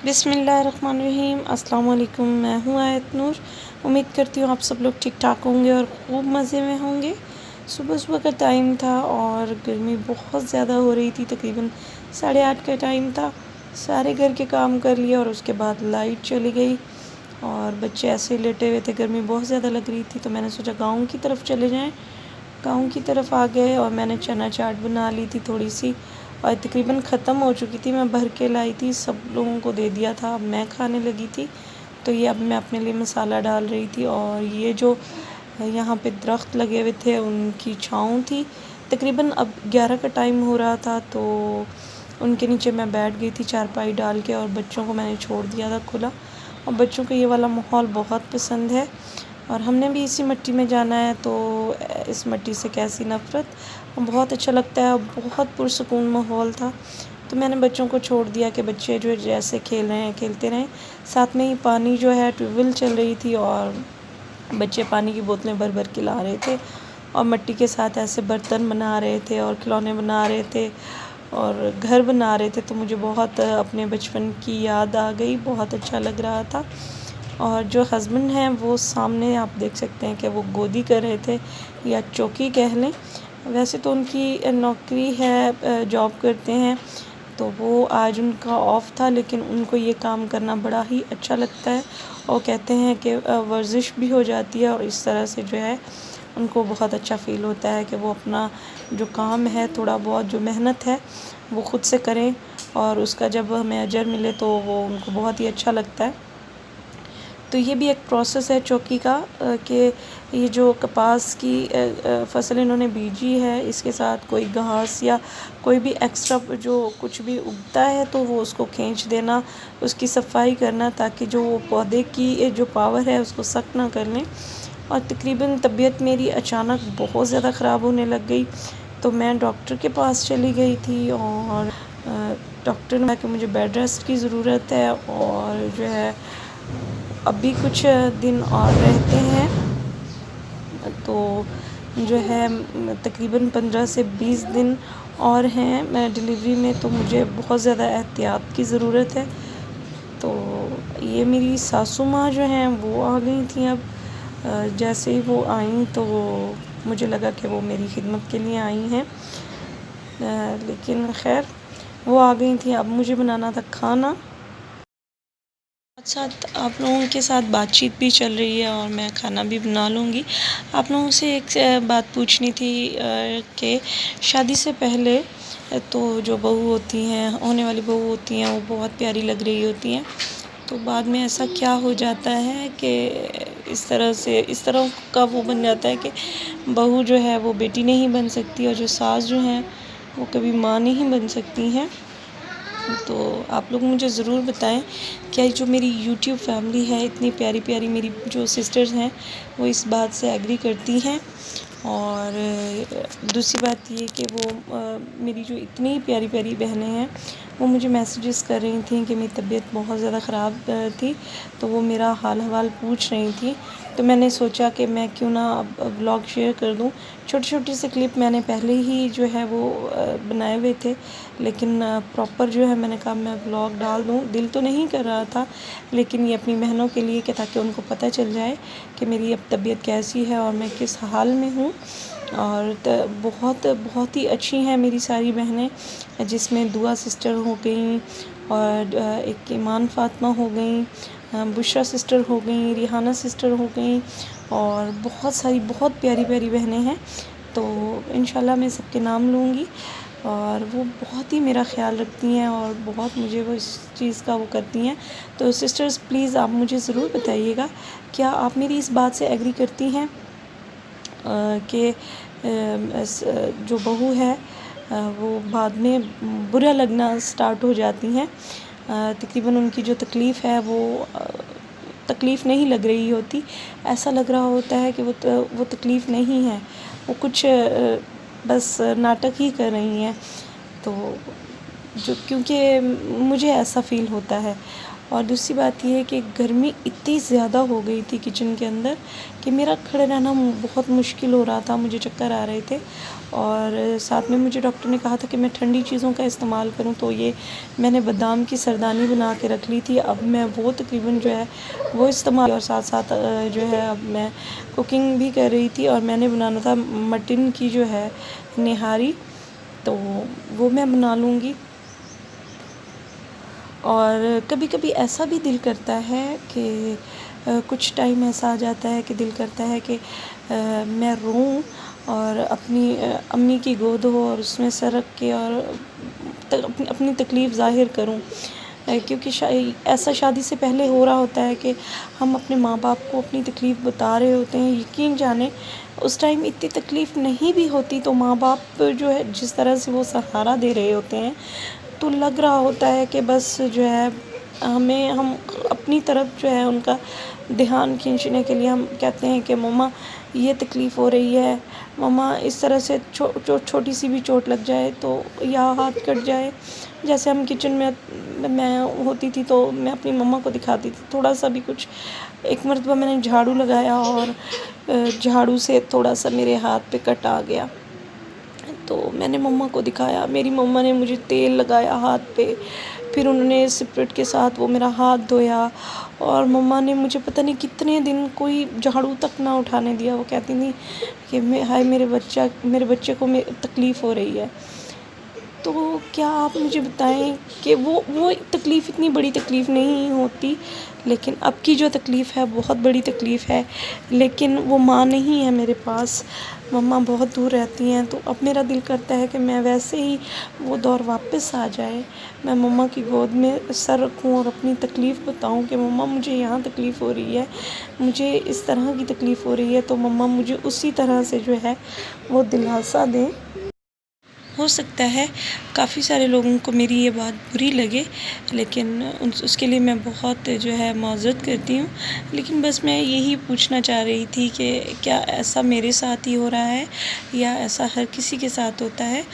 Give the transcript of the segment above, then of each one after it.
बिस्मिल्लाहिर्रहमानिर्रहीम। अस्सलाम वालेकुम। मैं हूँ आयत नूर। उम्मीद करती हूँ आप सब लोग ठीक ठाक होंगे और ख़ूब मज़े में होंगे। सुबह सुबह का टाइम था और गर्मी बहुत ज़्यादा हो रही थी। तकरीबन 8:30 का टाइम था। सारे घर के काम कर लिए और उसके बाद लाइट चली गई और बच्चे ऐसे ही लेटे हुए थे। गर्मी बहुत ज़्यादा लग रही थी तो मैंने सोचा गाँव की तरफ चले जाएँ। गाँव की तरफ आ गए और मैंने चना चाट बना ली थी थोड़ी सी, और तकरीबन ख़त्म हो चुकी थी। मैं भर के लाई थी, सब लोगों को दे दिया था। अब मैं खाने लगी थी तो ये अब मैं अपने लिए मसाला डाल रही थी। और ये जो यहाँ पे दरख्त लगे हुए थे उनकी छाँव थी। तकरीबन अब 11 का टाइम हो रहा था तो उनके नीचे मैं बैठ गई थी चारपाई डाल के, और बच्चों को मैंने छोड़ दिया था खुला। और बच्चों को ये वाला माहौल बहुत पसंद है और हमने भी इसी मिट्टी में जाना है तो इस मिट्टी से कैसी नफ़रत। बहुत अच्छा लगता है, बहुत पुरसुकून माहौल था। तो मैंने बच्चों को छोड़ दिया कि बच्चे जो जैसे खेल रहे हैं खेलते रहें। साथ में ही पानी जो है ट्यूबवेल चल रही थी और बच्चे पानी की बोतलें भर भर के ला रहे थे और मिट्टी के साथ ऐसे बर्तन बना रहे थे और खिलौने बना रहे थे और घर बना रहे थे। तो मुझे बहुत अपने बचपन की याद आ गई, बहुत अच्छा लग रहा था। और जो हस्बैंड हैं वो सामने आप देख सकते हैं कि वो गोदी कर रहे थे या चौकी कह लें। वैसे तो उनकी नौकरी है, जॉब करते हैं, तो वो आज उनका ऑफ़ था, लेकिन उनको ये काम करना बड़ा ही अच्छा लगता है और कहते हैं कि वर्जिश भी हो जाती है और इस तरह से जो है उनको बहुत अच्छा फ़ील होता है कि वो अपना जो काम है, थोड़ा बहुत जो मेहनत है वो ख़ुद से करें और उसका जब हमें अजर मिले तो वो उनको बहुत ही अच्छा लगता है। तो ये भी एक प्रोसेस है चौकी का कि ये जो कपास की फ़सल इन्होंने बीजी है, इसके साथ कोई घास या कोई भी एक्स्ट्रा जो कुछ भी उगता है तो वो उसको खींच देना, उसकी सफाई करना ताकि जो वो पौधे की जो पावर है उसको सक ना कर लें। और तकरीबन तबीयत मेरी अचानक बहुत ज़्यादा ख़राब होने लग गई तो मैं डॉक्टर के पास चली गई थी और डॉक्टर ने कहा कि मुझे बेड रेस्ट की ज़रूरत है और जो है अभी कुछ दिन और रहते हैं तो जो है तकरीबन 15 से 20 दिन और हैं मैं डिलीवरी में, तो मुझे बहुत ज़्यादा एहतियात की ज़रूरत है। तो ये मेरी सासू माँ जो हैं वो आ गई थी। अब जैसे ही वो आईं तो मुझे लगा कि वो मेरी खिदमत के लिए आई हैं, लेकिन ख़ैर वो आ गई थी। अब मुझे बनाना था खाना, साथ आप लोगों के साथ बातचीत भी चल रही है और मैं खाना भी बना लूँगी। आप लोगों से एक बात पूछनी थी कि शादी से पहले तो जो बहू होती हैं, होने वाली बहू होती हैं, वो बहुत प्यारी लग रही होती हैं। तो बाद में ऐसा क्या हो जाता है कि इस तरह का वो बन जाता है कि बहू जो है वो बेटी नहीं बन सकती और जो सास जो हैं वो कभी माँ नहीं बन सकती हैं। तो आप लोग मुझे ज़रूर बताएं क्या जो मेरी यूट्यूब फैमिली है, इतनी प्यारी प्यारी मेरी जो सिस्टर्स हैं, वो इस बात से एग्री करती हैं। और दूसरी बात ये कि वो मेरी जो इतनी प्यारी प्यारी बहनें हैं वो मुझे मैसेजेस कर रही थी कि मेरी तबीयत बहुत ज़्यादा ख़राब थी, तो वो मेरा हाल हवाल पूछ रही थी। तो मैंने सोचा कि मैं क्यों ना अब व्लॉग शेयर कर दूं। छोटी छोटी सी क्लिप मैंने पहले ही जो है वो बनाए हुए थे, लेकिन प्रॉपर जो है मैंने कहा मैं व्लॉग डाल दूं। दिल तो नहीं कर रहा था, लेकिन ये अपनी बहनों के लिए कि ताकि उनको पता चल जाए कि मेरी अब तबीयत कैसी है और मैं किस हाल में हूँ। और बहुत बहुत ही अच्छी हैं मेरी सारी बहनें, जिसमें दुआ सिस्टर हो गई और एक ईमान फ़ातिमा हो गई, बुशरा सिस्टर हो गई, रिहाना सिस्टर हो गई और बहुत सारी बहुत प्यारी प्यारी बहनें हैं। तो इंशाल्लाह मैं सबके नाम लूँगी और वो बहुत ही मेरा ख़्याल रखती हैं और बहुत मुझे वो इस चीज़ का वो करती हैं। तो सिस्टर्स प्लीज़ आप मुझे ज़रूर बताइएगा, क्या आप मेरी इस बात से एग्री करती हैं कि जो बहू है वो बाद में बुरा लगना स्टार्ट हो जाती हैं। तकरीबन उनकी जो तकलीफ़ है वो तकलीफ़ नहीं लग रही होती, ऐसा लग रहा होता है कि वो तकलीफ़ नहीं है, वो कुछ बस नाटक ही कर रही हैं। तो जो क्योंकि मुझे ऐसा फ़ील होता है। और दूसरी बात ये है कि गर्मी इतनी ज़्यादा हो गई थी किचन के अंदर कि मेरा खड़े रहना बहुत मुश्किल हो रहा था, मुझे चक्कर आ रहे थे। और साथ में मुझे डॉक्टर ने कहा था कि मैं ठंडी चीज़ों का इस्तेमाल करूं, तो ये मैंने बादाम की सरदानी बना के रख ली थी। अब मैं वो तकरीबन जो है वो इस्तेमाल, और साथ साथ जो है अब मैं कुकिंग भी कर रही थी और मैंने बनाना था मटन की जो है निहारी, तो वो मैं बना लूँगी। और कभी कभी ऐसा भी दिल करता है कि कुछ टाइम ऐसा आ जाता है कि दिल करता है कि मैं रोऊं और अपनी अम्मी की गोद हो और उसमें सरक के और अपनी तकलीफ़ ज़ाहिर करूं। क्योंकि ऐसा शादी से पहले हो रहा होता है कि हम अपने माँ बाप को अपनी तकलीफ़ बता रहे होते हैं। यकीन जाने उस टाइम इतनी तकलीफ़ नहीं भी होती, तो माँ बाप जो है जिस तरह से वो सहारा दे रहे होते हैं, तो लग रहा होता है कि बस जो है हम अपनी तरफ जो है उनका ध्यान खींचने के लिए हम कहते हैं कि मम्मा ये तकलीफ़ हो रही है, मम्मा इस तरह से छोटी सी भी चोट लग जाए तो या हाथ कट जाए। जैसे हम किचन में मैं होती थी तो मैं अपनी मम्मा को दिखाती थी थोड़ा सा भी कुछ। एक मरतबा मैंने झाड़ू लगाया और झाड़ू से थोड़ा सा मेरे हाथ पे कट आ गया, तो मैंने मम्मा को दिखाया। मेरी मम्मा ने मुझे तेल लगाया हाथ पे, फिर उन्होंने स्पिरिट के साथ वो मेरा हाथ धोया, और मम्मा ने मुझे पता नहीं कितने दिन कोई झाड़ू तक ना उठाने दिया। वो कहती थी कि हाय मेरे बच्चे को तकलीफ़ हो रही है। तो क्या आप मुझे बताएं कि वो तकलीफ़ इतनी बड़ी तकलीफ़ नहीं होती, लेकिन अब की जो तकलीफ़ है बहुत बड़ी तकलीफ़ है। लेकिन वो माँ नहीं है मेरे पास, मम्मा बहुत दूर रहती हैं। तो अब मेरा दिल करता है कि मैं वैसे ही वो दौर वापस आ जाए, मैं मम्मा की गोद में सर रखूं और अपनी तकलीफ़ बताऊं कि मम्मा मुझे यहाँ तकलीफ़ हो रही है, मुझे इस तरह की तकलीफ़ हो रही है। तो मम्मा मुझे उसी तरह से जो है वो दिलासा दें। हो सकता है काफ़ी सारे लोगों को मेरी ये बात बुरी लगे, लेकिन उसके लिए मैं बहुत जो है माज़रत करती हूँ। लेकिन बस मैं यही पूछना चाह रही थी कि क्या ऐसा मेरे साथ ही हो रहा है या ऐसा हर किसी के साथ होता है,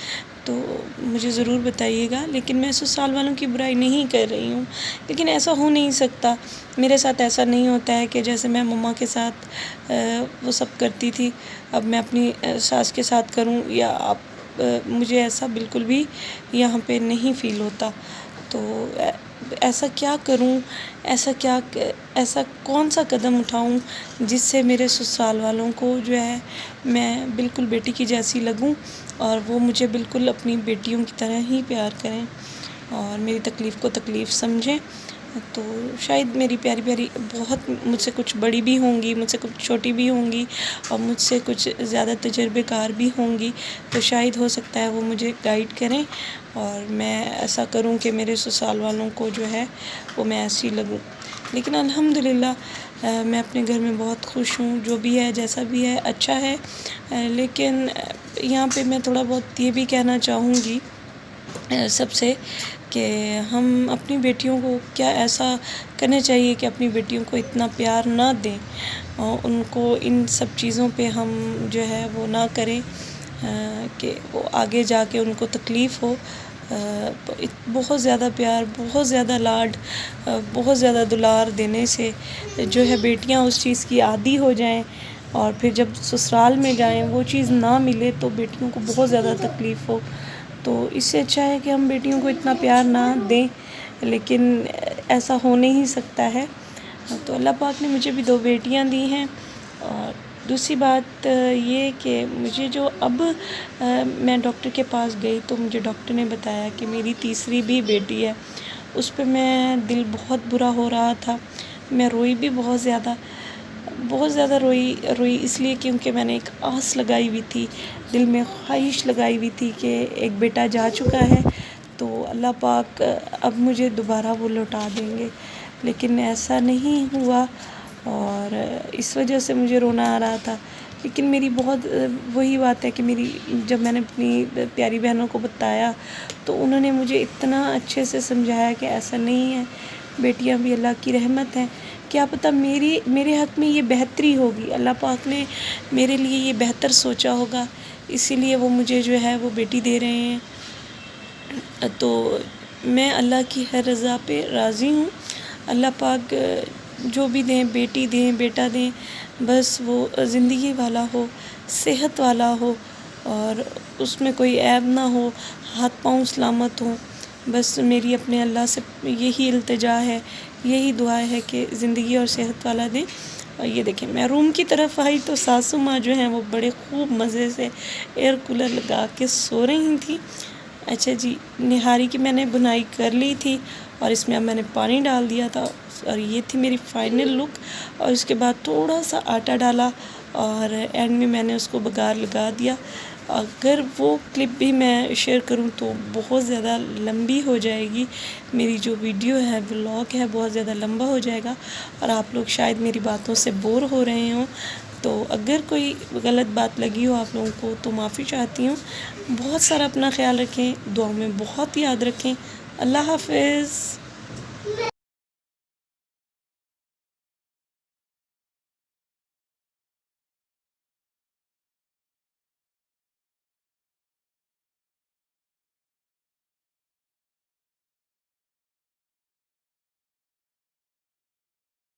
तो मुझे ज़रूर बताइएगा। लेकिन मैं ससुराल वालों की बुराई नहीं कर रही हूँ, लेकिन ऐसा हो नहीं सकता। मेरे साथ ऐसा नहीं होता है कि जैसे मैं मम्मा के साथ वो सब करती थी, अब मैं अपनी सास के साथ करूँ, या मुझे ऐसा बिल्कुल भी यहाँ पे नहीं फ़ील होता। तो ऐसा क्या करूँ, ऐसा कौन सा कदम उठाऊँ जिससे मेरे ससुराल वालों को जो है मैं बिल्कुल बेटी की जैसी लगूँ और वो मुझे बिल्कुल अपनी बेटियों की तरह ही प्यार करें और मेरी तकलीफ़ को तकलीफ़ समझें। तो शायद मेरी प्यारी बहुत मुझसे कुछ बड़ी भी होंगी, मुझसे कुछ छोटी भी होंगी और मुझसे कुछ ज़्यादा तजुर्बेकार भी होंगी, तो शायद हो सकता है वो मुझे गाइड करें और मैं ऐसा करूं कि मेरे ससुराल वालों को जो है वो मैं ऐसी लगूं। लेकिन अल्हम्दुलिल्लाह मैं अपने घर में बहुत खुश हूँ, जो भी है जैसा भी है अच्छा है। लेकिन यहाँ पे मैं थोड़ा बहुत ये भी कहना चाहूँगी सबसे कि हम अपनी बेटियों को क्या ऐसा करना चाहिए कि अपनी बेटियों को इतना प्यार ना दें और उनको इन सब चीज़ों पे हम जो है वो ना करें कि वो आगे जाके उनको तकलीफ़ हो। बहुत ज़्यादा प्यार, बहुत ज़्यादा लाड, बहुत ज़्यादा दुलार देने से जो है बेटियां उस चीज़ की आदी हो जाएं और फिर जब ससुराल में जाएं वो चीज़ ना मिले तो बेटियों को बहुत ज़्यादा तकलीफ़ हो। तो इससे अच्छा है कि हम बेटियों को इतना प्यार ना दें, लेकिन ऐसा हो नहीं सकता है। तो अल्लाह पाक ने मुझे भी 2 बेटियां दी हैं। और दूसरी बात ये कि मुझे जो अब मैं डॉक्टर के पास गई तो मुझे डॉक्टर ने बताया कि मेरी तीसरी भी बेटी है। उस पे मैं दिल बहुत बुरा हो रहा था, मैं रोई भी बहुत ज़्यादा रोई इसलिए क्योंकि मैंने एक आस लगाई हुई थी, दिल में ख्वाहिश लगाई हुई थी कि एक बेटा जा चुका है तो अल्लाह पाक अब मुझे दोबारा वो लौटा देंगे, लेकिन ऐसा नहीं हुआ और इस वजह से मुझे रोना आ रहा था। लेकिन मेरी बहुत वही बात है कि जब मैंने अपनी प्यारी बहनों को बताया तो उन्होंने मुझे इतना अच्छे से समझाया कि ऐसा नहीं है, बेटियां भी अल्लाह की रहमत हैं। क्या पता मेरे हक़ में ये बेहतरी होगी, अल्लाह पाक ने मेरे लिए ये बेहतर सोचा होगा, इसीलिए वो मुझे जो है वो बेटी दे रहे हैं। तो मैं अल्लाह की हर रज़ा पे राज़ी हूँ। अल्लाह पाक जो भी दें, बेटी दें, बेटा दें, बस वो ज़िंदगी वाला हो, सेहत वाला हो और उसमें कोई ऐब ना हो, हाथ पाँव सलामत हों। बस मेरी अपने अल्लाह से यही इल्तिजा है, यही दुआ है कि ज़िंदगी और सेहत वाला दें। और ये देखें, मैं रूम की तरफ आई तो सासू माँ जो हैं वो बड़े खूब मज़े से एयर कूलर लगा के सो रही थी। अच्छा जी, निहारी की मैंने बुनाई कर ली थी और इसमें अब मैंने पानी डाल दिया था और ये थी मेरी फ़ाइनल लुक। और उसके बाद थोड़ा सा आटा डाला और एंड में मैंने उसको बघार लगा दिया। अगर वो क्लिप भी मैं शेयर करूं तो बहुत ज़्यादा लंबी हो जाएगी, मेरी जो वीडियो है, व्लॉग है, बहुत ज़्यादा लंबा हो जाएगा और आप लोग शायद मेरी बातों से बोर हो रहे हों। तो अगर कोई गलत बात लगी हो आप लोगों को तो माफ़ी चाहती हूँ। बहुत सारा अपना ख़्याल रखें, दुआओं में बहुत याद रखें। अल्लाह हाफ़िज़।